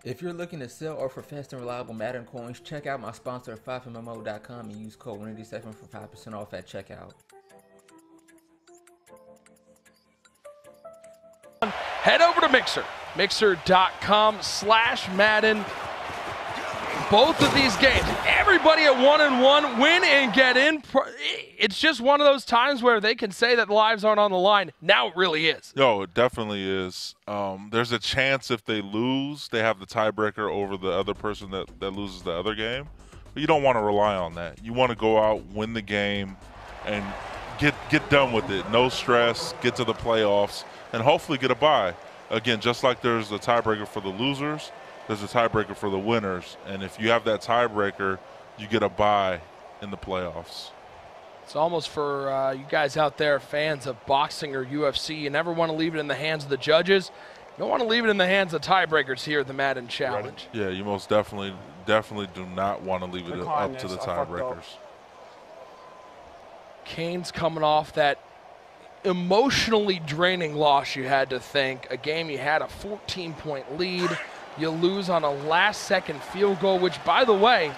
If you're looking to sell or for fast and reliable Madden coins, check out my sponsor 5mmo.com and use code Randy7 for 5% off at checkout. Head over to Mixer, mixer.com/Madden. Both of these games, everybody at 1-1, win and get in. It's just one of those times where they can say that lives aren't on the line. Now it really is. No, it definitely is. There's a chance if they lose, they have the tiebreaker over the other person that loses the other game. But you don't want to rely on that. You want to go out, win the game, and get done with it. No stress, get to the playoffs, and hopefully get a bye. Again, just like there's a tiebreaker for the losers, there's a tiebreaker for the winners. And if you have that tiebreaker, you get a bye in the playoffs. It's almost for you guys out there, fans of boxing or UFC, you never want to leave it in the hands of the judges. You don't want to leave it in the hands of tiebreakers here at the Madden Challenge. Yeah, you most definitely do not want to leave it up to the tiebreakers. Canes coming off that emotionally draining loss, you had to think. A game you had a 14-point lead. You lose on a last-second field goal, which, by the way,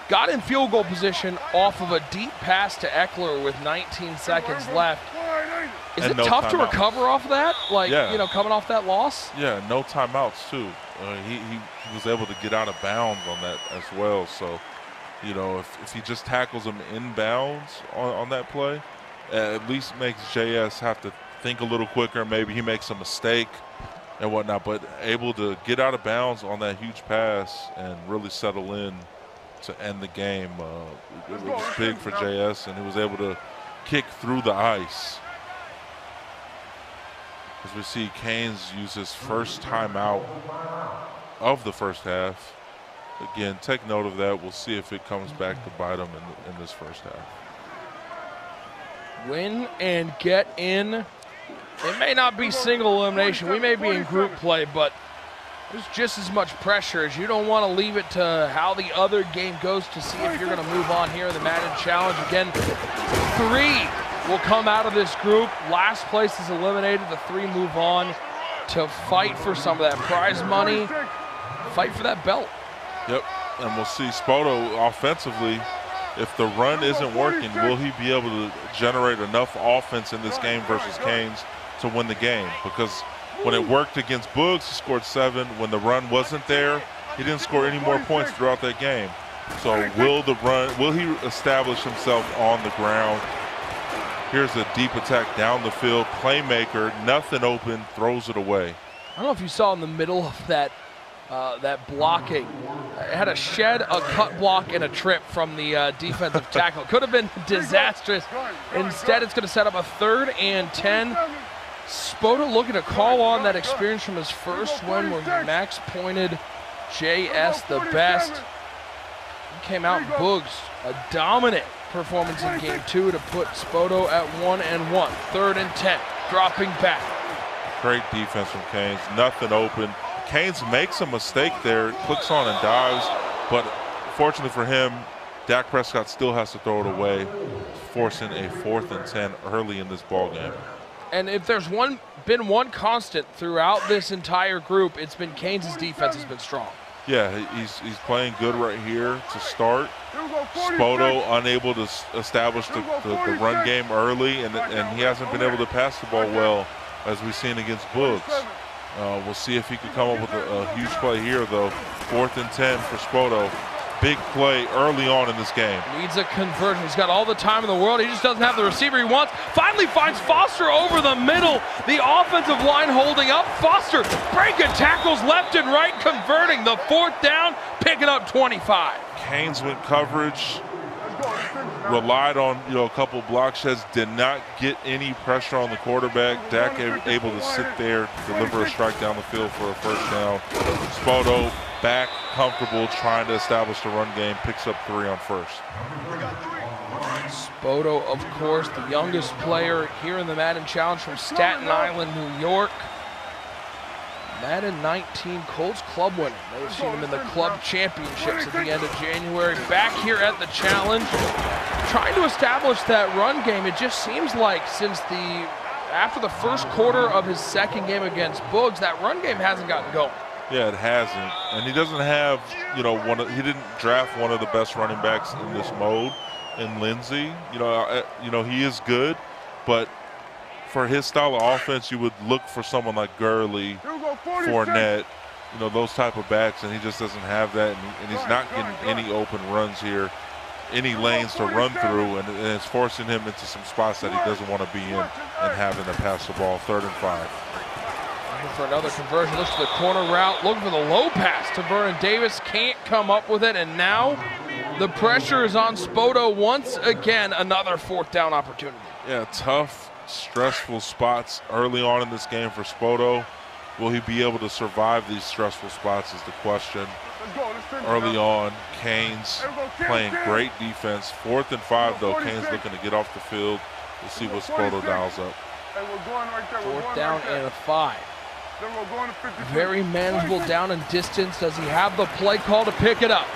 got in field goal position off of a deep pass to Eckler with 19 seconds left. Is it tough to recover off of that? Like, you know, coming off that loss? Yeah, no timeouts, too. He was able to get out of bounds on that as well. So, you know, if he just tackles him inbounds on that play, at least makes JS have to think a little quicker. Maybe he makes a mistake and whatnot, but able to get out of bounds on that huge pass and really settle in to end the game. It was big for JS, and he was able to kick through the ice. As we see, Canes use his first timeout of the first half. Again, take note of that. We'll see if it comes back to bite him in this first half. Win and get in. It may not be single elimination. We may be in group play, but there's just as much pressure as you don't want to leave it to how the other game goes to see if you're going to move on here in the Madden Challenge. Again, 3 will come out of this group. Last place is eliminated. The 3 move on to fight for some of that prize money, fight for that belt. Yep, and we'll see Spoto offensively. If the run isn't working, will he be able to generate enough offense in this game versus Canes to win the game? Because when it worked against Boogs, he scored 7. When the run wasn't there, he didn't score any more points throughout that game. So will he establish himself on the ground? Here's a deep attack down the field. Playmaker, nothing open, throws it away. I don't know if you saw in the middle of that blocking. It had a shed, a cut block, and a trip from the defensive tackle. Could have been disastrous. Instead, it's going to set up a 3rd and 10. Spoto looking to call on that experience from his first win where Max pointed JS the best. He came out Boogs, a dominant performance in game 2 to put Spoto at 1-1. 3rd and 10, dropping back. Great defense from Canes, nothing open. Canes makes a mistake there, clicks on and dives, but fortunately for him, Dak Prescott still has to throw it away, forcing a 4th and 10 early in this ball game. And if there's been one constant throughout this entire group, it's been Canes' defense has been strong. Yeah, he's playing good right here to start. Spoto unable to establish the run game early, and he hasn't been able to pass the ball well, as we've seen against Boogs. We'll see if he can come up with a huge play here, though. 4th and 10 for Spoto. Big play early on in this game. Needs a conversion. He's got all the time in the world. He just doesn't have the receiver he wants. Finally finds Foster over the middle. The offensive line holding up. Foster breaking tackles left and right, converting the 4th down, picking up 25. Canes went coverage. Relied on a couple block sheds, did not get any pressure on the quarterback. Dak able to sit there, deliver a strike down the field for a 1st down. Spoto back, comfortable, trying to establish the run game, picks up 3 on 1st. Spoto, of course, the youngest player here in the Madden Challenge from Staten Island, New York. Madden 19 Colts club winner. They've seen him in the club championships at the end of January. Back here at the challenge, trying to establish that run game. It just seems like after the first quarter of his 2nd game against Boogs, that run game hasn't gotten going. Yeah, it hasn't. And he doesn't have, you know, he didn't draft one of the best running backs in this mode in Lindsey. You know, he is good, but for his style of offense, you would look for someone like Gurley, Fournette, you know, those type of backs, and he just doesn't have that, and he's not getting any open runs here, any lanes to run through, and it's forcing him into some spots that he doesn't want to be in and having to pass the ball. 3rd and 5. Looking for another conversion, looks for the corner route, looking for the low pass to Vernon Davis, can't come up with it, and now the pressure is on Spoto once again, another 4th down opportunity. Yeah, tough, stressful spots early on in this game for Spoto. Will he be able to survive these stressful spots is the question. Early on, Canes playing great defense. 4th and 5, though. Canes looking to get off the field. We'll see what Spoto dials up. 4th down and a 5. Very manageable down and distance. Does he have the play call to pick it up?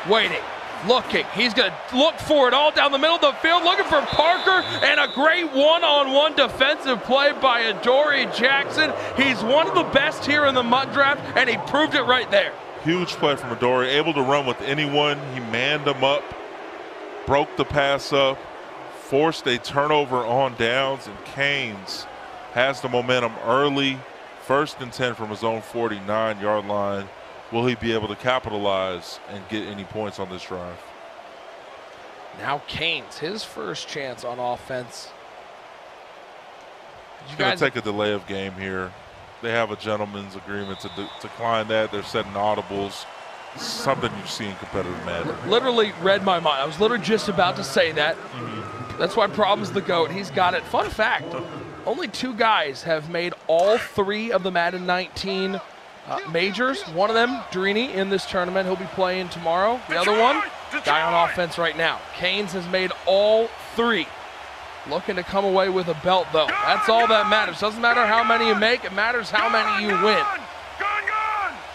Waiting. Looking, he's going to look for it all down the middle of the field, looking for Parker, and a great one-on-one defensive play by Adoree Jackson. He's one of the best here in the Mutt draft, and he proved it right there. Huge play from Adoree, able to run with anyone. He manned him up, broke the pass up, forced a turnover on downs, and Canes has the momentum early. 1st and 10 from his own 49-yard line. Will he be able to capitalize and get any points on this drive? Now Canes, his first chance on offense. He's going to take a delay of game here. They have a gentleman's agreement to decline that. They're setting audibles. Something you see in competitive Madden. Literally read my mind. I was literally just about to say that. That's why Problem's the GOAT. He's got it. Fun fact, only 2 guys have made all 3 of the Madden 19 majors. One of them, Darrelle, in this tournament. He'll be playing tomorrow. The other one, guy on offense right now. Canes has made all 3. Looking to come away with a belt, though. That's all that matters. Doesn't matter how many you make. It matters how many you win.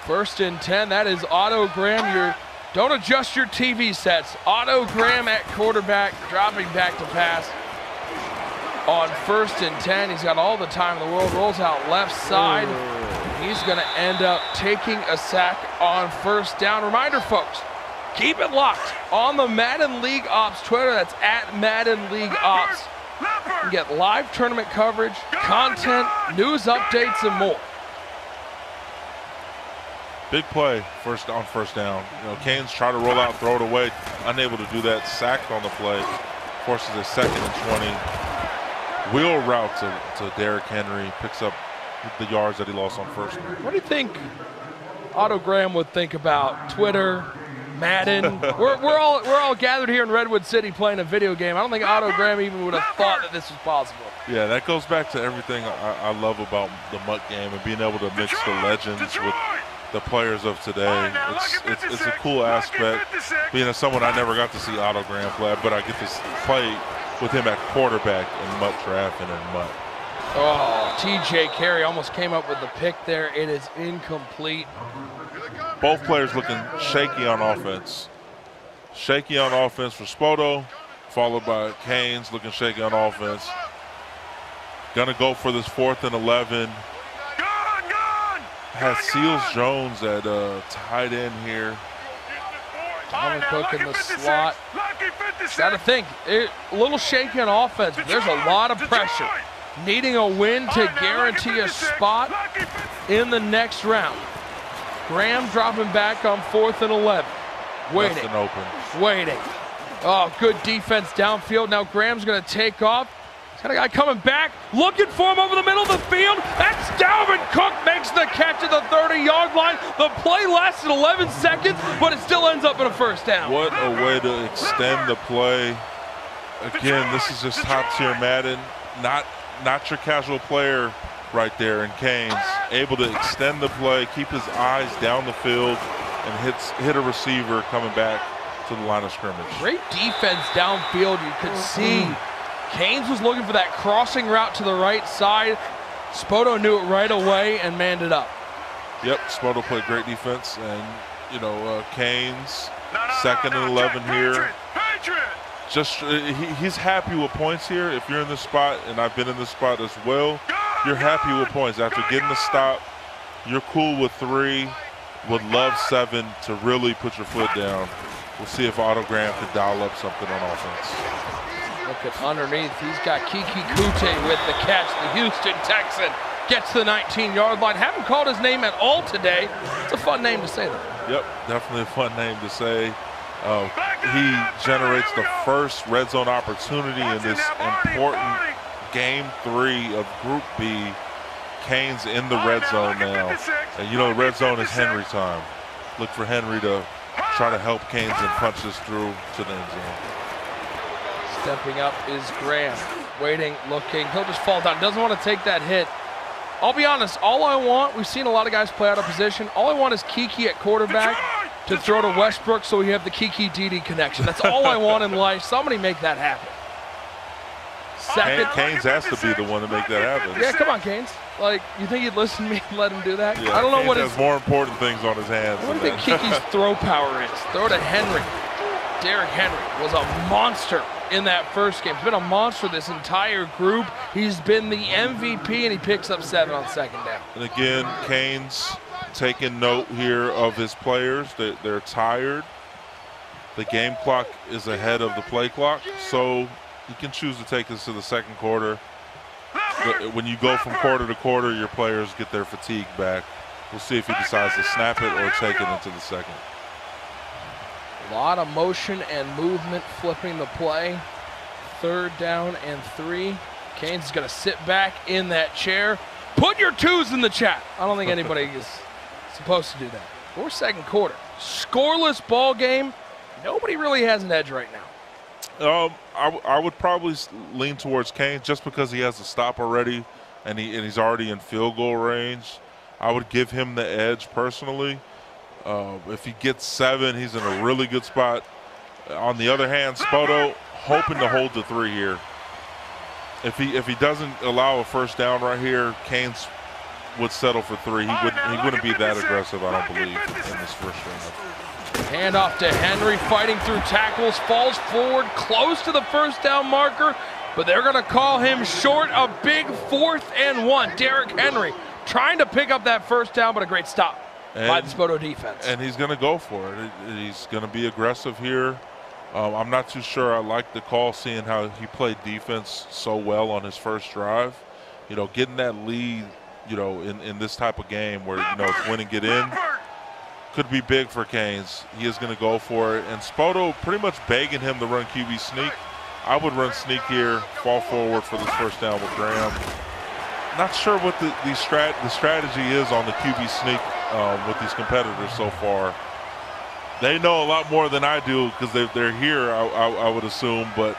1st and 10. That is Otto Graham. Don't adjust your TV sets. Otto Graham at quarterback, dropping back to pass. On 1st and 10, he's got all the time in the world. Rolls out left side. He's going to end up taking a sack on 1st down. Reminder, folks, keep it locked on the Madden League Ops Twitter. That's at Madden League Ops. You can get live tournament coverage, content, news updates, and more. Big play on 1st down. You know, Canes try to roll out, throw it away, unable to do that. Sacked on the play, forces a 2nd and 20. Wheel route to Derrick Henry, picks up the yards that he lost on 1st. What do you think Otto Graham would think about Twitter, Madden? we're all gathered here in Redwood City playing a video game. I don't think Otto Graham even would have thought that this was possible. Yeah, that goes back to everything I love about the Mutt game and being able to mix the legends with the players of today. It's a cool aspect. Being as someone I never got to see Otto Graham play, but I get to play with him at quarterback in Mutt draft and in Mutt. Oh, TJ Carey almost came up with the pick there. It is incomplete. Both players looking shaky on offense. Shaky on offense for Spoto, followed by Canes looking shaky on offense. Gonna go for this 4th and 11. Has Seals Jones at tight end here. Dalvin Cook in the slot. Got to think, a little shaky on offense, but there's a lot of pressure. Needing a win to guarantee a spot in the next round. Graham dropping back on 4th and 11. Waiting. Waiting. Oh, good defense downfield. Now Graham's going to take off. He's got a guy coming back, looking for him over the middle of the field. That's Dalvin Cook, makes the catch at the 30-yard line. The play lasted 11 seconds, but it still ends up in a 1st down. What a way to extend the play. Again, this is just top-tier Madden. Not your casual player right there in Canes. Able to extend the play, keep his eyes down the field, and hit a receiver coming back to the line of scrimmage. Great defense downfield. You could see Canes was looking for that crossing route to the right side. Spoto knew it right away and manned it up. Yep, Spoto played great defense, and you know, Canes 2nd and 11 here. Just he's happy with points here. If you're in this spot, and I've been in this spot as well, you're happy with points after getting the stop, you're cool with 3, would love 7 to really put your foot down. We'll see if Autogram can dial up something on offense. Look at underneath. He's got Kiki Kute with the catch. The Houston Texan gets to the 19-yard line. Haven't called his name at all today. It's a fun name to say, though. Yep, definitely a fun name to say. He generates the first red zone opportunity in this important game 3 of Group B. Canes in the red zone now. And you know the red zone is Henry time. Look for Henry to try to help Canes and punch this through to the end zone. Stepping up is Graham. Waiting, looking. He'll just fall down. Doesn't want to take that hit. I'll be honest, all I want, we've seen a lot of guys play out of position. All I want is Kiki at quarterback to throw to Westbrook so we have the Kiki Didi connection. That's all I want in life. Somebody make that happen. Second. Canes has to be the one to make that happen. Yeah, come on, Canes. Like, you think he'd listen to me and let him do that? Yeah, I don't know Canes what has more important things on his hands. What do you think Kiki's throw power is? Throw to Henry. Derrick Henry was a monster in that first game. He's been a monster this entire group. He's been the MVP, and he picks up 7 on second down. And again, Canes taking note here of his players. They're tired. The game clock is ahead of the play clock, so you can choose to take this to the second quarter. When you go from quarter to quarter, your players get their fatigue back. We'll see if he decides to snap it or take it into the second. A lot of motion and movement flipping the play. 3rd down and 3. Canes is going to sit back in that chair. Put your 2s in the chat. I don't think anybody is supposed to do that. Or second quarter. Scoreless ball game. Nobody really has an edge right now. I would probably lean towards Canes just because he has a stop already and he's already in field goal range. I would give him the edge personally. If he gets 7, he's in a really good spot. On the other hand, Spoto hoping to hold the 3 here. If he doesn't allow a first down right here, Canes would settle for 3. He wouldn't be that aggressive, I don't believe, in this first round. Handoff to Henry, fighting through tackles, falls forward, close to the first down marker, but they're going to call him short. A big 4th and 1. Derrick Henry trying to pick up that first down, but a great stop by the Spoto defense. And he's going to go for it. He's going to be aggressive here. I'm not too sure I like the call, seeing how he played defense so well on his first drive. You know, getting that lead, you know, in this type of game where, you know, it's win and get in, could be big for Canes. He is going to go for it. And Spoto pretty much begging him to run QB sneak. I would run sneak here, fall forward for this first down with Graham. Not sure what the strategy is on the QB sneak with these competitors so far. They know a lot more than I do because they're here, I would assume, but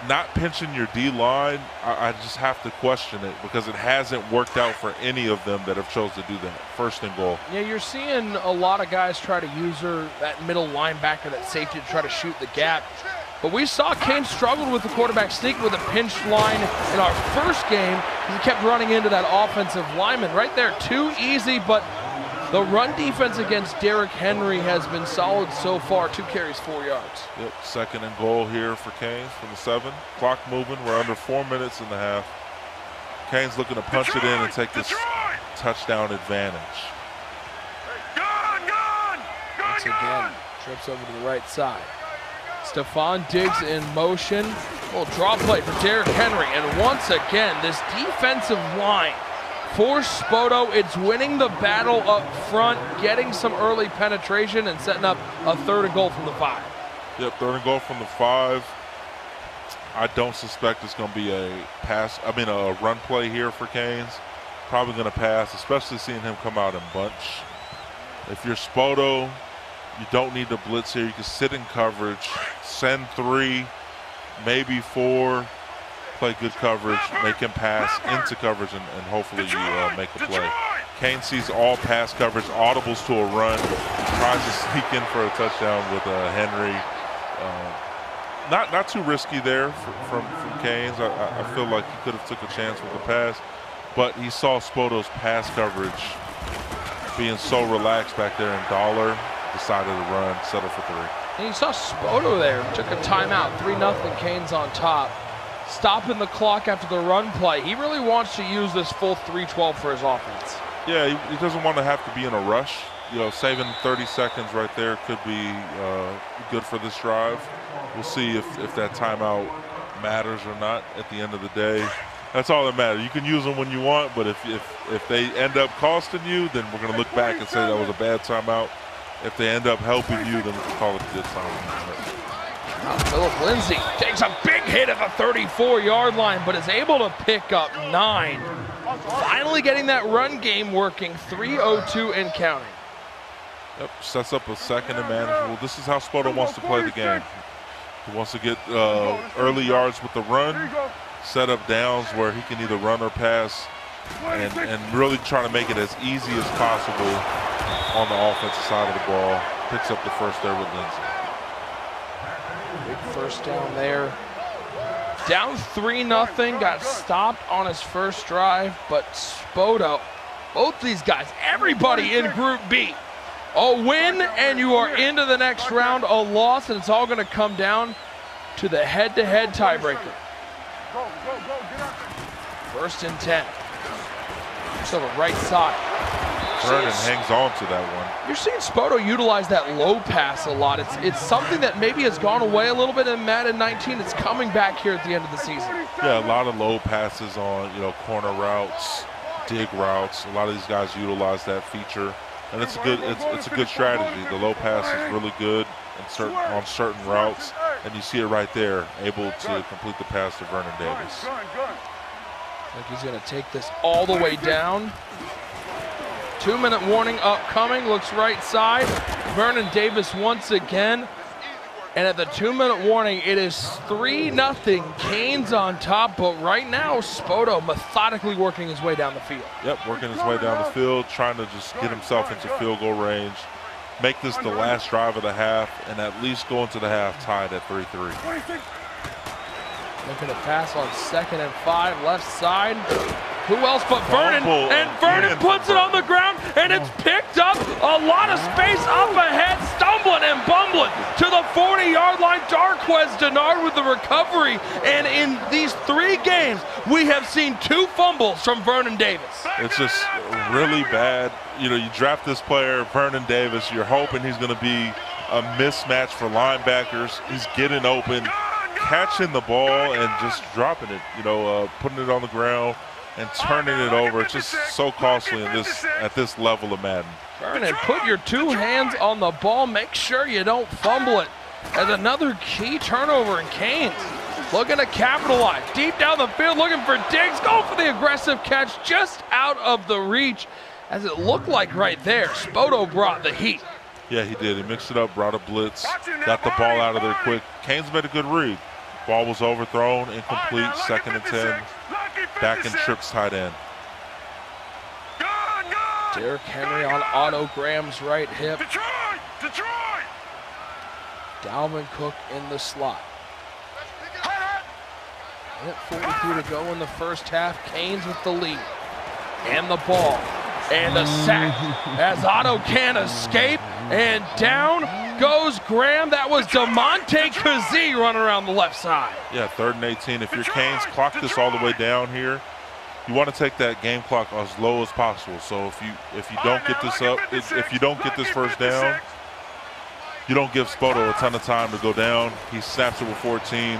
not pinching your D-line, I just have to question it because it hasn't worked out for any of them that have chose to do that. 1st and goal. Yeah, you're seeing a lot of guys try to use that middle linebacker, that safety, to try to shoot the gap. But we saw Canes struggled with the quarterback sneak with a pinched line in our first game because he kept running into that offensive lineman. Right there, too easy, but the run defense against Derrick Henry has been solid so far. 2 carries, 4 yards. Yep, 2nd and goal here for Canes from the 7. Clock moving. We're under 4 minutes and a half. Canes looking to punch it in and take this touchdown advantage. Once again, trips over to the right side. Stephon Diggs in motion. Little draw play for Derrick Henry. And once again, this defensive line for Spoto, it's winning the battle up front, getting some early penetration and setting up a 3rd and goal from the 5. Yep, 3rd and goal from the 5. I don't suspect it's going to be a run play here for Canes. Probably going to pass, especially seeing him come out in bunch. If you're Spoto, you don't need to blitz here. You can sit in coverage, send 3, maybe 4. Play good coverage, make him pass into coverage, and hopefully you make a play. Canes sees all pass coverage, audibles to a run, tries to sneak in for a touchdown with Henry. Not too risky there from Canes. I feel like he could have took a chance with the pass, but he saw Spoto's pass coverage being so relaxed back there, and Dollar decided to run, settle for 3. And you saw Spoto there, took a timeout, 3-0 Canes on top. Stopping the clock after the run play. He really wants to use this full 3-12 for his offense. Yeah, he doesn't want to have to be in a rush. You know, saving 30 seconds right there could be good for this drive. We'll see if that timeout matters or not at the end of the day. That's all that matters. You can use them when you want, but if they end up costing you, then we're going to look back and say that was a bad timeout. If they end up helping you, then we'll call it a good timeout. Philip Lindsay takes a big hit at the 34-yard line, but is able to pick up 9. Finally getting that run game working, 3:02 and counting. Yep, sets up a second and manageable. This is how Spoto wants to play the game. He wants to get early yards with the run, set up downs where he can either run or pass, and really try to make it as easy as possible on the offensive side of the ball. Picks up the first there with Lindsay. Big first down there. Down 3-0, got stopped on his first drive, but Spoto, both these guys, everybody in Group B. A win and you are into the next round. A loss and it's all going to come down to the head-to-head tiebreaker. 1st and 10. So the right side. Vernon hangs on to that one. You're seeing Spoto utilize that low pass a lot. It's something that maybe has gone away a little bit in Madden 19. It's coming back here at the end of the season. Yeah, a lot of low passes on, you know, corner routes, dig routes. A lot of these guys utilize that feature, and it's a good strategy. The low pass is really good on certain routes, and you see it right there, able to complete the pass to Vernon Davis. Like he's going to take this all the way down. 2-minute warning upcoming, looks right side. Vernon Davis once again. And at the 2-minute warning, it is 3-0. Canes on top, but right now, Spoto methodically working his way down the field. Yep, working his way down the field, trying to just get himself into field goal range. Make this the last drive of the half, and at least go into the half tied at 3-3. Looking to pass on 2nd and 5, left side. Who else but Vernon? And Vernon puts it on the ground, and it's picked up. A lot of space up ahead, stumbling and bumbling to the 40-yard line. Darquez Denard with the recovery. And in these 3 games, we have seen 2 fumbles from Vernon Davis. It's just really bad. You know, you draft this player, Vernon Davis, you're hoping he's going to be a mismatch for linebackers. He's getting open, catching the ball, and just dropping it, you know, putting it on the ground and turning it over. It's just so costly at this level of Madden. Vernon, put your 2 hands on the ball. Make sure you don't fumble it. As another key turnover in Canes. Looking to capitalize. Deep down the field, looking for Diggs. Going for the aggressive catch, just out of the reach. As it looked like right there, Spoto brought the heat. Yeah, he did. He mixed it up, brought a blitz, got the ball out of there quick. Canes made a good read. Ball was overthrown, incomplete, 2nd and 10. Back in trips tight end. Derrick Henry on Otto Graham's right hip. Dalvin Cook in the slot. 1:42 to go in the first half. Canes with the lead. And the ball. And the sack as Otto can't escape. And down goes Graham. That was DeMonte Kazee running around the left side. Yeah, 3rd and 18. If you're Canes, clock this all the way down here. You want to take that game clock as low as possible. So if you don't get this up, if you don't get this first down, you don't give Spoto a ton of time to go down. He snaps it with 14.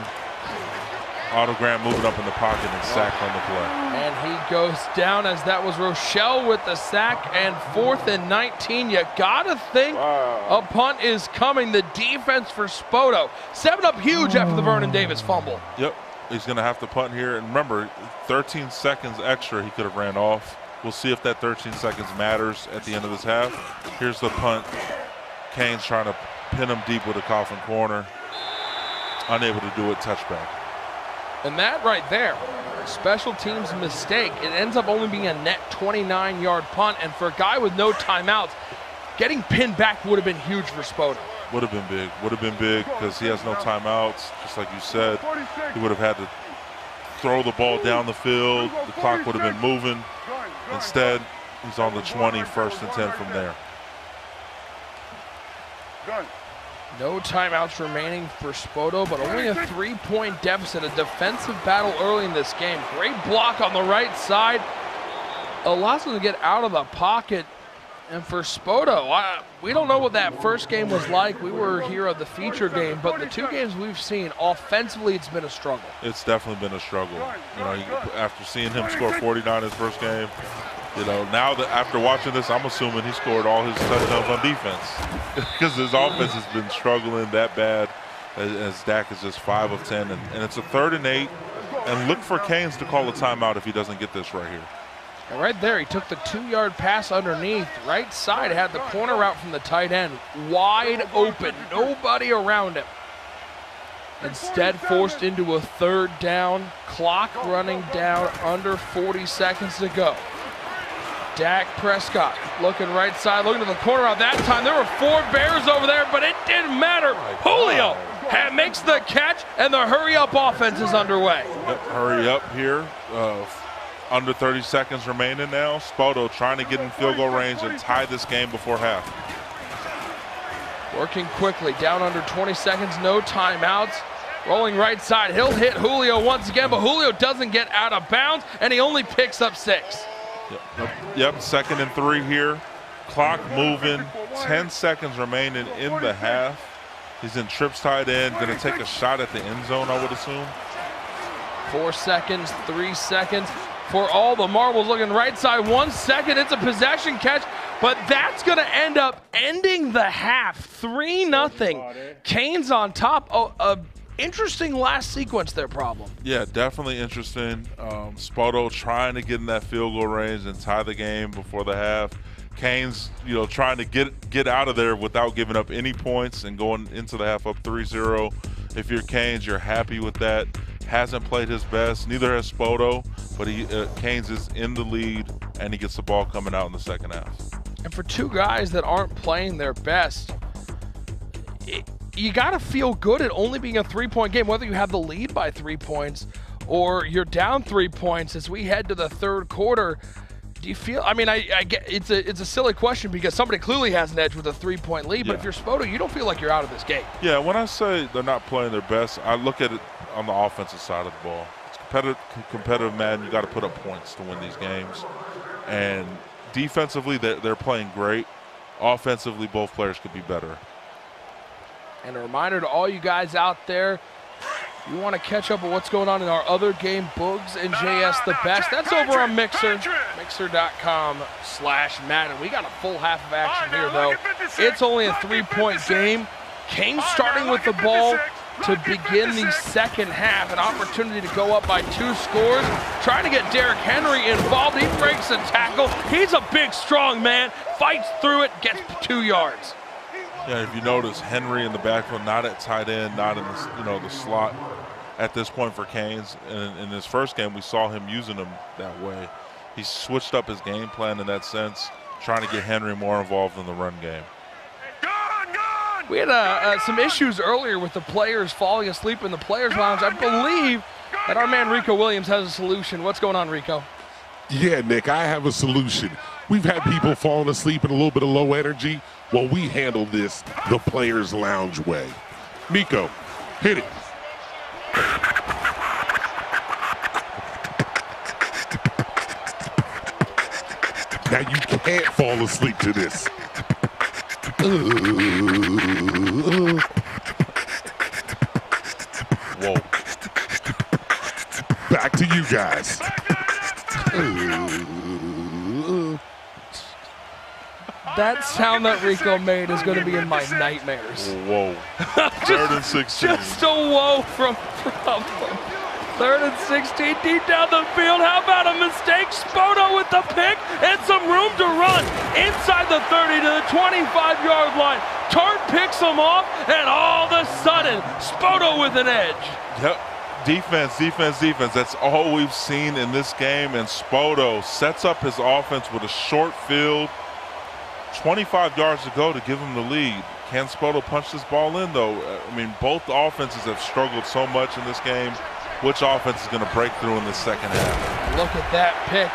Otto Graham moving up in the pocket and sacked on the play. And he goes down as that was Rochelle with the sack. And 4th and 19. You gotta think a punt is coming. The defense for Spoto 7 up huge after the Vernon Davis fumble. Yep, he's gonna have to punt here. And remember, 13 seconds extra he could have ran off. We'll see if that 13 seconds matters at the end of this half. Here's the punt. Canes trying to pin him deep with a coffin corner. Unable to do it, touchback. And that right there, special teams mistake. It ends up only being a net 29-yard punt. And for a guy with no timeouts, getting pinned back would have been huge for Spoto. Would have been big. Would have been big because he has no timeouts. Just like you said, he would have had to throw the ball down the field. The clock would have been moving. Instead, he's on the 20, 1st and 10 from there. No timeouts remaining for Spoto, but only a 3-point deficit. A defensive battle early in this game. Great block on the right side. allows him to get out of the pocket. And for Spoto, we don't know what that first game was like. We were here at the feature game, but the 2 games we've seen, offensively, it's been a struggle. It's definitely been a struggle. You know, after seeing him score 49 his first game, you know, now that after watching this, I'm assuming he scored all his touchdowns on defense because his offense has been struggling that bad as Dak is just 5 of 10. And it's a 3rd and 8. And look for Canes to call a timeout if he doesn't get this right here. And right there, he took the 2-yard pass underneath. Right side had the corner route from the tight end. Wide open, nobody around him. Instead, forced into a 3rd down. Clock running down, under 40 seconds to go. Dak Prescott looking right side, looking to the corner route. That time, there were 4 Bears over there, but it didn't matter. Julio makes the catch, and the hurry-up offense is underway. Yep, hurry up here. Under 30 seconds remaining now. Spoto trying to get in field goal range and tie this game before half. Working quickly, down under 20 seconds, no timeouts. Rolling right side, he'll hit Julio once again, but Julio doesn't get out of bounds, and he only picks up 6. Yep, 2nd and 3 here. Clock moving, 10 seconds remaining in the half. He's in trips tight end, gonna take a shot at the end zone, I would assume. 4 seconds, 3 seconds. For all the marbles, looking right side, 1 second, it's a possession catch, but that's gonna end up ending the half, 3-0. Canes on top. Oh, interesting last sequence there, problem. Yeah, definitely interesting. Spoto trying to get in that field goal range and tie the game before the half. Canes, you know, trying to get out of there without giving up any points and going into the half up 3-0. If you're Canes, you're happy with that. Hasn't played his best, neither has Spoto, but Canes is in the lead, and he gets the ball coming out in the second half. And for 2 guys that aren't playing their best, you got to feel good at only being a 3-point game, whether you have the lead by 3 points or you're down 3 points as we head to the 3rd quarter. Do you feel, I mean, I get it's a silly question because somebody clearly has an edge with a 3-point lead, but if you're Spoto, you don't feel like you're out of this game. Yeah, when I say they're not playing their best, I look at it on the offensive side of the ball. It's competitive Madden. You got to put up points to win these games. And defensively, they're playing great. Offensively, both players could be better. And a reminder to all you guys out there, you want to catch up with what's going on in our other game, Boogs and JS the Best. That's over on Mixer, mixer.com/Madden. We got a full half of action here, though. It's only a 3-point game. Canes starting with the ball to begin the second half. An opportunity to go up by 2 scores. Trying to get Derrick Henry involved. He breaks a tackle. He's a big, strong man. Fights through it, gets 2 yards. Yeah, if you notice, Henry in the backfield, not at tight end, not in the slot at this point for Canes. And in his first game, we saw him using him that way. He switched up his game plan in that sense, trying to get Henry more involved in the run game. We had some issues earlier with the players falling asleep in the players' lounge. I believe that our man Rico Williams has a solution. What's going on, Rico? Yeah, Nick, I have a solution. We've had people falling asleep in a little bit of low energy. Well, we handle this the players' lounge way. Miko, hit it. Now you can't fall asleep to this. Whoa. Back to you guys. That sound that Rico made is going to be in my nightmares. Whoa. 3rd and 16. Just a whoa from problem. 3rd and 16, deep down the field. How about a mistake? Spoto with the pick and some room to run inside the 30 to the 25-yard line. Tart picks him off, and all of a sudden, Spoto with an edge. Yep. Defense, defense, defense. That's all we've seen in this game, and Spoto sets up his offense with a short field. 25 yards to go to give him the lead. Can Spoto punch this ball in, though? I mean, both offenses have struggled so much in this game. Which offense is going to break through in the second half? Look at that pick.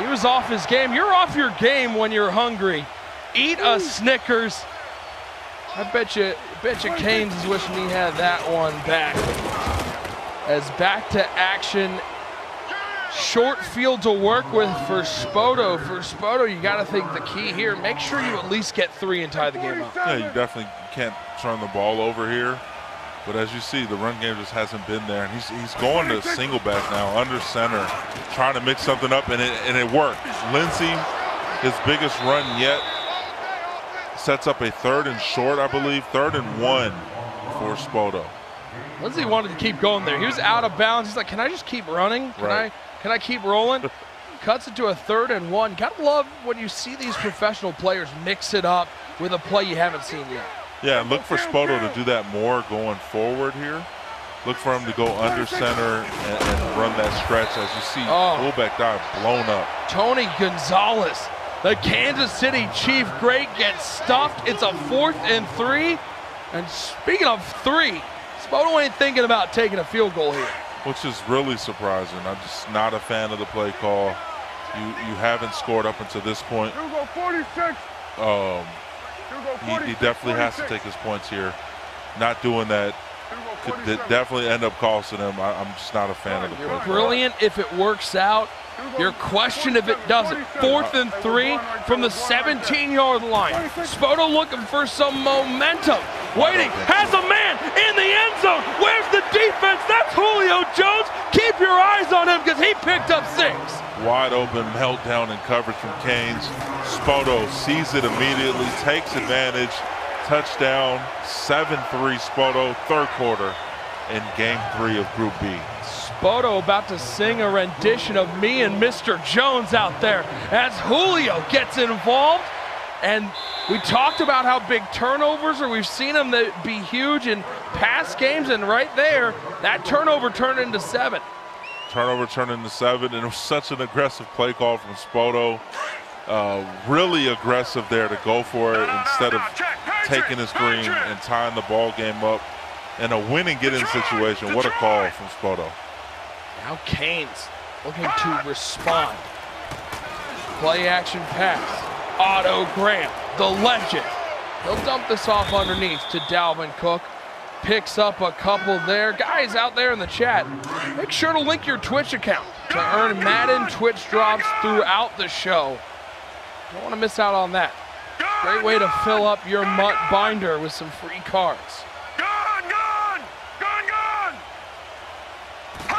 He was off his game. You're off your game when you're hungry. Eat a Snickers. I bet you Canes is wishing he had that one back. As back to action, short field to work with for Spoto. For Spoto, you got to think the key here, make sure you at least get 3 and tie the game up. Yeah, you definitely can't turn the ball over here. But as you see, the run game just hasn't been there. And he's going to single back now, under center, trying to mix something up, and it worked. Lindsey, his biggest run yet, sets up a 3rd and short, I believe, 3rd and 1 for Spoto. Lindsey wanted to keep going there. He was out of bounds. He's like, can I just keep running? Can I keep rolling? Cuts it to a 3rd and 1. Gotta love when you see these professional players mix it up with a play you haven't seen yet. Yeah, and look for Spoto to do that more going forward here. Look for him to go under center and run that stretch. As you see, fullback dive blown up. Tony Gonzalez, the Kansas City Chief great, gets stuffed. It's a 4th and 3. And speaking of 3, Spoto ain't thinking about taking a field goal here. Which is really surprising. I'm just not a fan of the play call. You haven't scored up until this point. He definitely has to take his points here. Not doing that could definitely end up costing him. I'm just not a fan of the play call. Brilliant if it works out. Your question if it doesn't. 4th and 3 from the 17-yard line. Spoto looking for some momentum. Waiting, has a man in the end zone. Where's the defense? That's Julio Jones. Keep your eyes on him because he picked up 6. Wide open meltdown in coverage from Canes. Spoto sees it immediately, takes advantage. Touchdown, 7-3 Spoto, 3rd quarter in game 3 of Group B. Spoto about to sing a rendition of Me and Mr. Jones out there as Julio gets involved. And we talked about how big turnovers are. We've seen them be huge in past games, and right there, that turnover turned into 7. Turnover turned into 7, and it was such an aggressive play call from Spoto. Really aggressive there to go for it instead of taking his green and tying the ball game up in a win and get in situation. What a call from Spoto. Now Canes looking to respond. Play action pass. Otto Graham, the legend. He'll dump this off underneath to Dalvin Cook. Picks up a couple there. Guys out there in the chat, make sure to link your Twitch account to earn Madden Twitch drops throughout the show. Don't want to miss out on that. Great way to fill up your MUT binder with some free cards.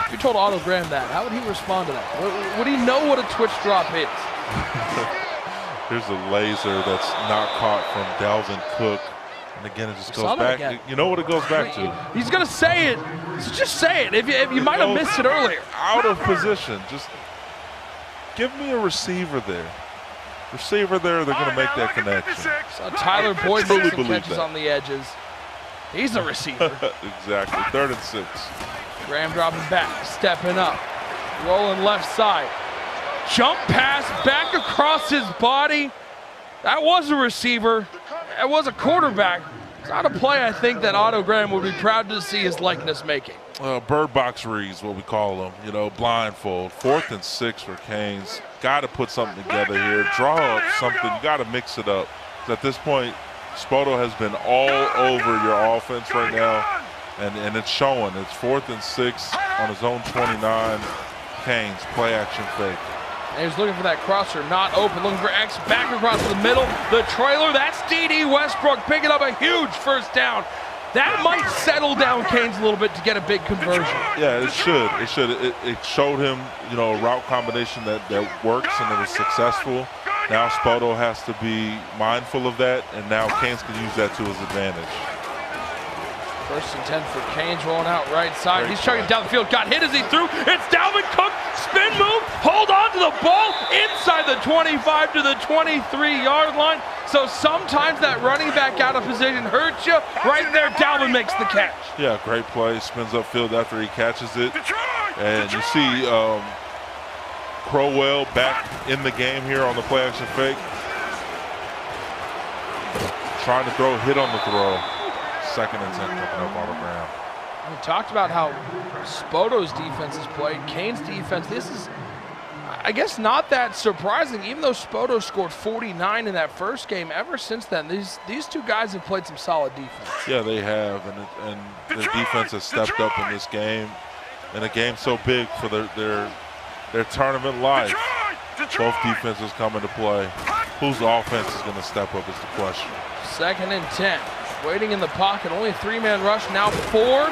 If you told Otto Graham that, how would he respond to that? Would he know what a Twitch drop is? Here's a laser that's not caught from Dalvin Cook. And again, it just goes back. You know what it goes back to? He's going to say it. So just say it. If you might have missed it earlier. Out of position. Just give me a receiver there. Receiver there, they're going to make that connection. So Tyler Boyd makes some catches on the edges. He's a receiver. Exactly. 3rd and 6. Graham dropping back, stepping up, rolling left side. Jump pass back across his body. That was a receiver. That was a quarterback. It's not a play I think that Otto Graham would be proud to see his likeness making. Bird box reads, what we call them. You know, blindfold. 4th and 6 for Canes. Got to put something together here. Draw up something. You got to mix it up. At this point, Spoto has been all over your offense right now, and it's showing. It's 4th and 6 on his own 29. Canes play action fake. And he's looking for that crosser, not open, looking for X, back across the middle, the trailer, that's D.D. Westbrook picking up a huge 1st down. That might settle down Canes a little bit to get a big conversion. Yeah, it should. It should. It showed him, you know, a route combination that works and it was successful. Now Spoto has to be mindful of that, and now Canes can use that to his advantage. 1st and 10 for Canes, rolling out right side. He's chugging down the field, got hit as he threw. It's Dalvin Cook, spin move, hold on to the ball inside the 25 to the 23-yard line. So sometimes that running back out of position hurts you. Right there, Dalvin makes the catch. Yeah, great play. Spins upfield after he catches it. And you see Crowell back in the game here on the play action fake. Trying to throw, hit on the throw. 2nd and 10 coming up, Otto Graham. We talked about how Spoto's defense has played. Canes' defense, this is, I guess, not that surprising. Even though Spoto scored 49 in that first game, ever since then, these two guys have played some solid defense. Yeah, they have, and the defense has stepped up in this game. In a game so big for their their tournament life. Both defenses come into play. Whose offense is going to step up is the question. 2nd and 10. Waiting in the pocket. Only a 3-man rush. Now 4.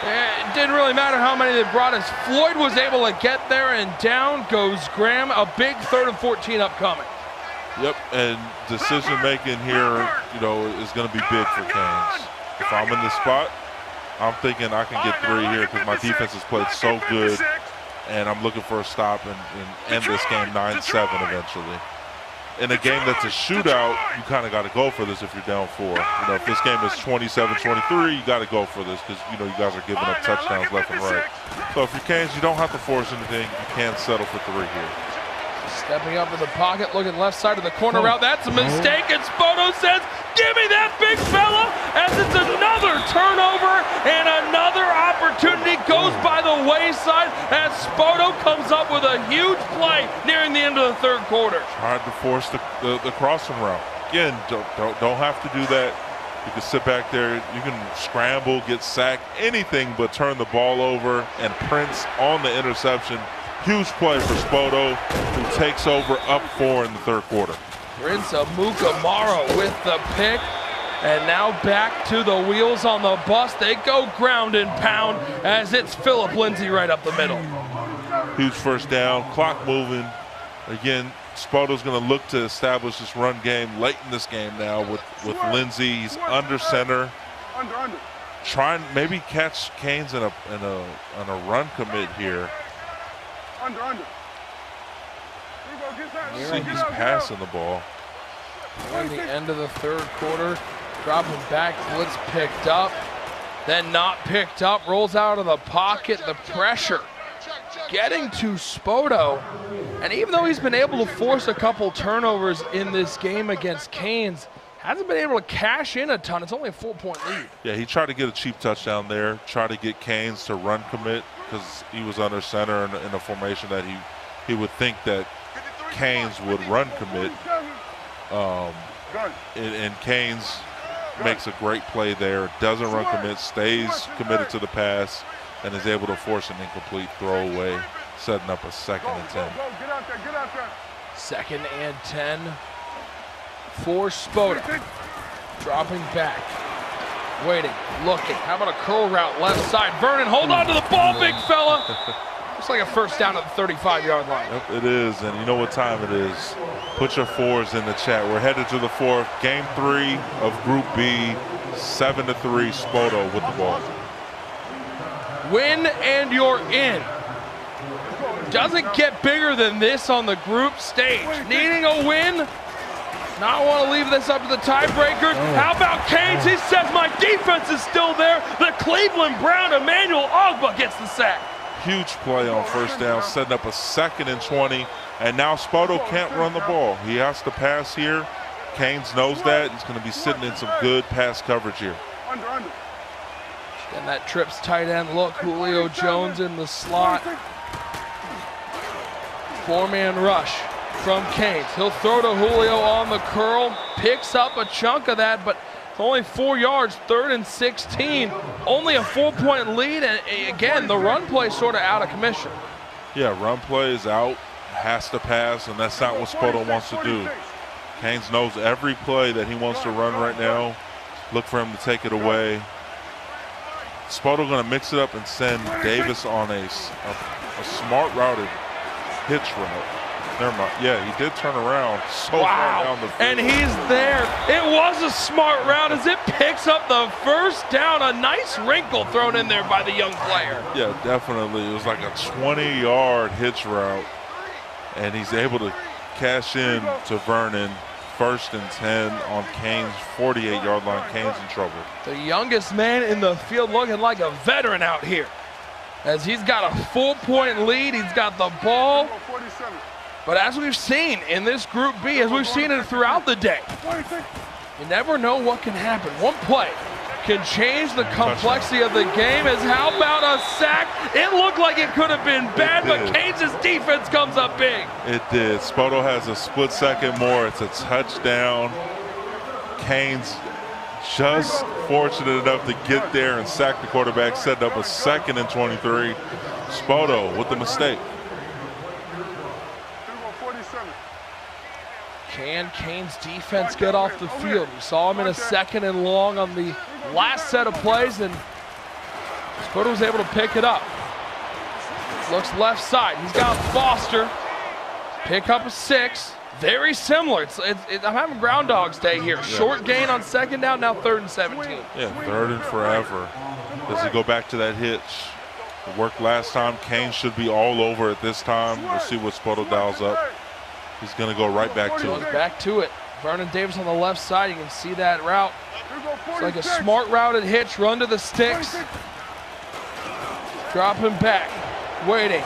It didn't really matter how many they brought as Floyd was able to get there, and down goes Graham. A big 3rd and 14 upcoming. Yep, and decision making here, you know, is going to be big for Canes. If I'm in this spot, I'm thinking I can get 3 here because my defense has played so good, and I'm looking for a stop and end this game 9-7 eventually. In a game that's a shootout, you kind of got to go for this if you're down 4. You know, if this game is 27-23, you got to go for this because, you know, you guys are giving up touchdowns left and right. So if you're Canes, you don't have to force anything. You can settle for 3 here. Stepping up to the pocket, looking left side of the corner route. That's a mistake, and Spoto says, give me that big fella, as it's another turnover and another opportunity goes by the wayside as Spoto comes up with a huge play nearing the end of the 3rd quarter. Tried to force the crossing route. Again, don't have to do that. You can sit back there, you can scramble, get sacked, anything but turn the ball over, and Prince on the interception. Huge play for Spoto, who takes over up 4 in the 3rd quarter. Prince Amukamara with the pick, and now back to the wheels on the bus. They go ground and pound as it's Phillip Lindsay right up the middle. Huge 1st down, clock moving. Again, Spoto's going to look to establish this run game late in this game now with Lindsay. He's under center. Trying maybe catch Canes in a run commit here. See, he's passing the ball. Nearing the end of the 3rd quarter, dropping back, blitz picked up, then not picked up, rolls out of the pocket, the pressure getting to Spoto. And even though he's been able to force a couple turnovers in this game against Canes, hasn't been able to cash in a ton. It's only a 4-point lead. Yeah, he tried to get a cheap touchdown there, try to get Canes to run commit because he was under center in a formation that he would think that Canes would run commit. And Canes makes a great play there, doesn't run commit, stays committed to the pass, and is able to force an incomplete throwaway, setting up a 2nd and 10. 2nd and 10 for Spoto. Dropping back, waiting, looking. How about a curl route left side? Vernon, hold on to the ball, big fella. Looks like a 1st down at the 35-yard line. Yep, it is, and you know what time it is. Put your 4s in the chat. We're headed to the 4th. Game 3 of Group B, 7-3, Spoto with the ball. Win and you're in. Doesn't get bigger than this on the group stage. Needing a win. Not want to leave this up to the tiebreakers. How about Canes? He says my defense is still there. The Cleveland Brown, Emmanuel Ogba gets the sack. Huge play on 1st down, setting up a 2nd and 20. And now Spoto can't run the ball. He has to pass here. Canes knows that. He's going to be sitting in some good pass coverage here. And that trips tight end look. Julio Jones in the slot. 4-man rush from Canes. He'll throw to Julio on the curl. Picks up a chunk of that, but it's only 4 yards, 3rd and 16. Only a 4-point lead, and again, the run play sort of out of commission. Yeah, run play is out, has to pass, and that's not what Spoto wants to do. Canes knows every play that he wants to run right now. Look for him to take it away. Spoto going to mix it up and send Davis on a smart routed hitch route. Never mind. Yeah, he did turn around so far down the field. And he's there. It was a smart route as it picks up the 1st down. A nice wrinkle thrown in there by the young player. Yeah, definitely. It was like a 20-yard hitch route. And he's able to cash in to Vernon. 1st and 10 on Canes' 48-yard line. Canes in trouble. The youngest man in the field looking like a veteran out here. As he's got a 4-point lead, he's got the ball. But as we've seen in this Group B, as we've seen it throughout the day, you never know what can happen. One play can change the complexity of the game. As how about a sack? It looked like it could have been bad, but Canes' defense comes up big. It did. Spoto has a split second more. It's a touchdown. Canes just fortunate enough to get there and sack the quarterback, setting up a 2nd and 23. Spoto with the mistake. Can Kane's defense get off the field? We saw him in a 2nd and long on the last set of plays, and Spoto was able to pick it up. Looks left side. He's got Foster. Pick up a 6. Very similar. I'm having Groundhog's Day here. Short gain on 2nd down, now 3rd and 17. Yeah, 3rd and forever. Does he go back to that hitch? It worked last time. Kane should be all over it this time. We'll see what Spoto dials up. He's going to go right back to it. Back to it. Vernon Davis on the left side. You can see that route. It's like a smart routed hitch. Run to the sticks. Dropping back. Waiting.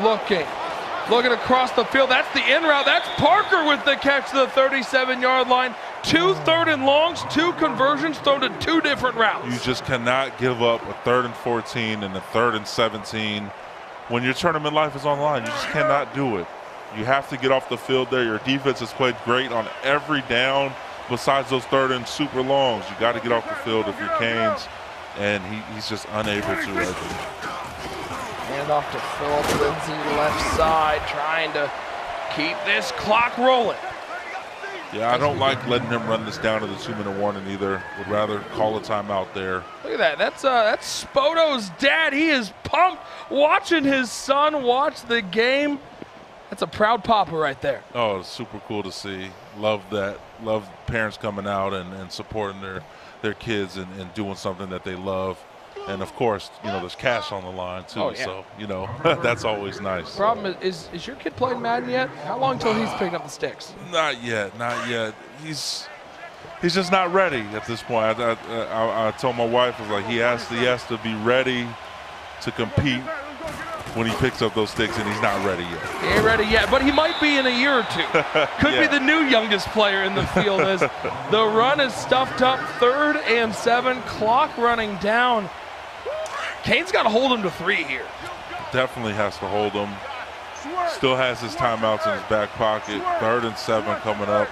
Looking across the field. That's the in route. That's Parker with the catch to the 37-yard line. 2 3rd and longs, 2 conversions thrown to 2 different routes. You just cannot give up a 3rd and 14 and a 3rd and 17 when your tournament life is on the line. You just cannot do it. You have to get off the field there. Your defense has played great on every down besides those 3rd and super longs. You got to get off the field if you're Canes, and he's just unable to right there. Hand off to Philip Lindsay, left side, trying to keep this clock rolling. Yeah, I don't like letting him run this down to the 2-minute warning either. Would rather call a timeout there. Look at that. That's Spoto's dad. He is pumped watching his son watch the game. That's a proud papa right there. Oh, it's super cool to see. Love that. Love parents coming out and supporting their kids and doing something that they love. And of course, there's cash on the line too. Oh, yeah. So, that's always nice. Problem is your kid playing Madden yet? How long till he's picking up the sticks? Not yet. He's just not ready at this point. I told my wife, I was like, he has to be ready to compete when he picks up those sticks, and he's not ready yet. He ain't ready yet, but he might be in a year or 2. Could be the new youngest player in the field as the run is stuffed up. 3rd and 7, clock running down. Kane's got to hold him to 3 here. Definitely has to hold him. Still has his timeouts in his back pocket. 3rd and 7 coming up.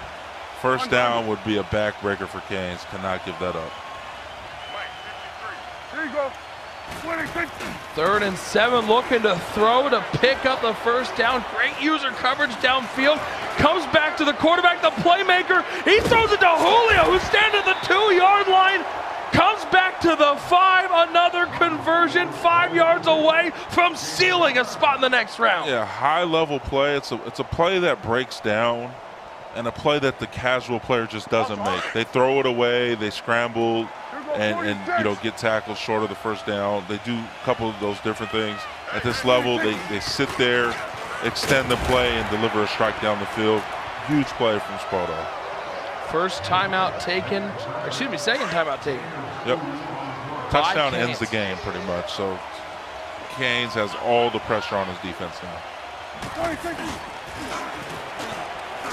1st down would be a backbreaker for Canes. Cannot give that up. Here you go. 3rd and 7, looking to throw to pick up the 1st down. Great user coverage downfield. Comes back to the quarterback, the playmaker. He throws it to Julio, who's standing at the 2-yard line. Comes back to the 5, another conversion 5 yards away from sealing a spot in the next round. Yeah, high-level play. It's a play that breaks down and a play that the casual player just doesn't make. They throw it away, they scramble, and get tackled short of the 1st down. They do a couple of those different things. At this level, they sit there, extend the play, and deliver a strike down the field. Huge play from Spoto. 1st timeout taken, 2nd timeout taken. Yep. Touchdown ends the game pretty much. So Canes has all the pressure on his defense now.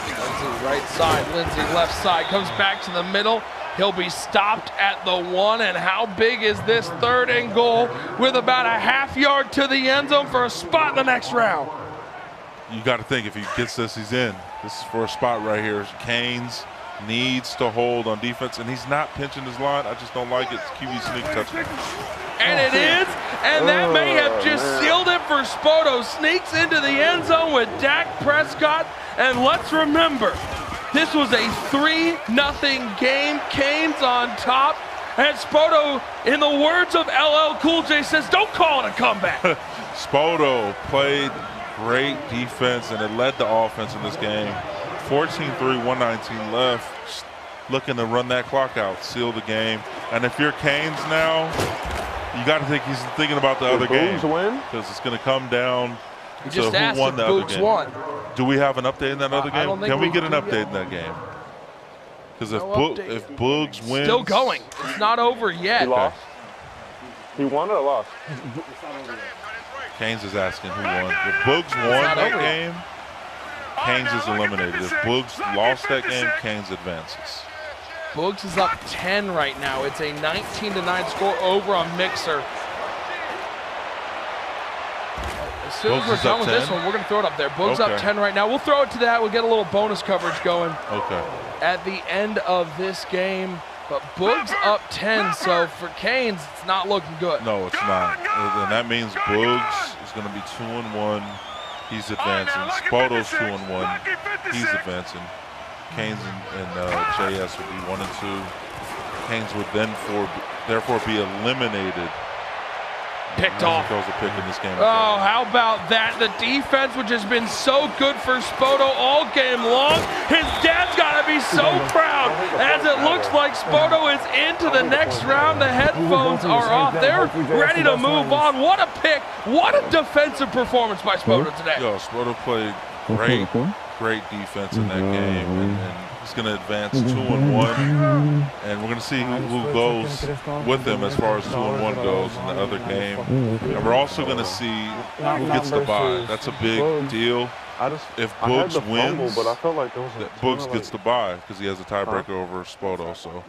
Lindsay right side, Lindsay left side, comes back to the middle. He'll be stopped at the 1, and how big is this 3rd and goal with about a ½ yard to the end zone for a spot in the next round? You got to think if he gets this, he's in. This is for a spot right here. Canes needs to hold on defense, and he's not pinching his line. I just don't like it. It's QB sneak touchdown. And it is, and that may have just sealed it for Spoto. Sneaks into the end zone with Dak Prescott, and let's remember, this was a 3-0 game. Canes on top, and Spoto, in the words of LL Cool J, says, don't call it a comeback. Spoto played great defense, and it led the offense in this game. 14-3, 119 left. Just looking to run that clock out, seal the game. And if you're Canes now, you got to think he's thinking about the other game, because it's going to come down to who won the other game. Do we have an update in that other game? Can we get an update in that game? Because if Boogs wins, still going. It's not over yet. He lost. He won or lost? Canes is asking who won. If Boogs won that game, Canes is eliminated. If Boogs lost that game, Canes advances. Boogs is up 10 right now. It's a 19-9 score over on Mixer. As soon as we're done with this one, we're going to throw it up there. Boogs up 10 right now. We'll throw it to that. We'll get a little bonus coverage going at the end of this game. But Boogs up 10, so for Canes, it's not looking good. No, it's not. And that means Boogs is going to be 2-1. He's advancing. Spoto's 2-1. He's advancing. Canes and JS would be 1 and 2. Canes would then therefore be eliminated. Picked off. Those are picking this game. Oh, how about that? The defense, which has been so good for Spoto all game long. His dad's got to be so proud as it looks like Spoto is into the next round. The headphones are off. They're ready to move on. What a pick. What a defensive performance by Spoto today. Yo, Spoto played great defense in that game, and he's going to advance 2-1, and we're going to see who goes with him as far as 2-1 goes in the other game, and we're also going to see who gets the bye. That's a big deal. If Boogs wins, Boogs gets the bye because he has a tiebreaker over Spoto. So.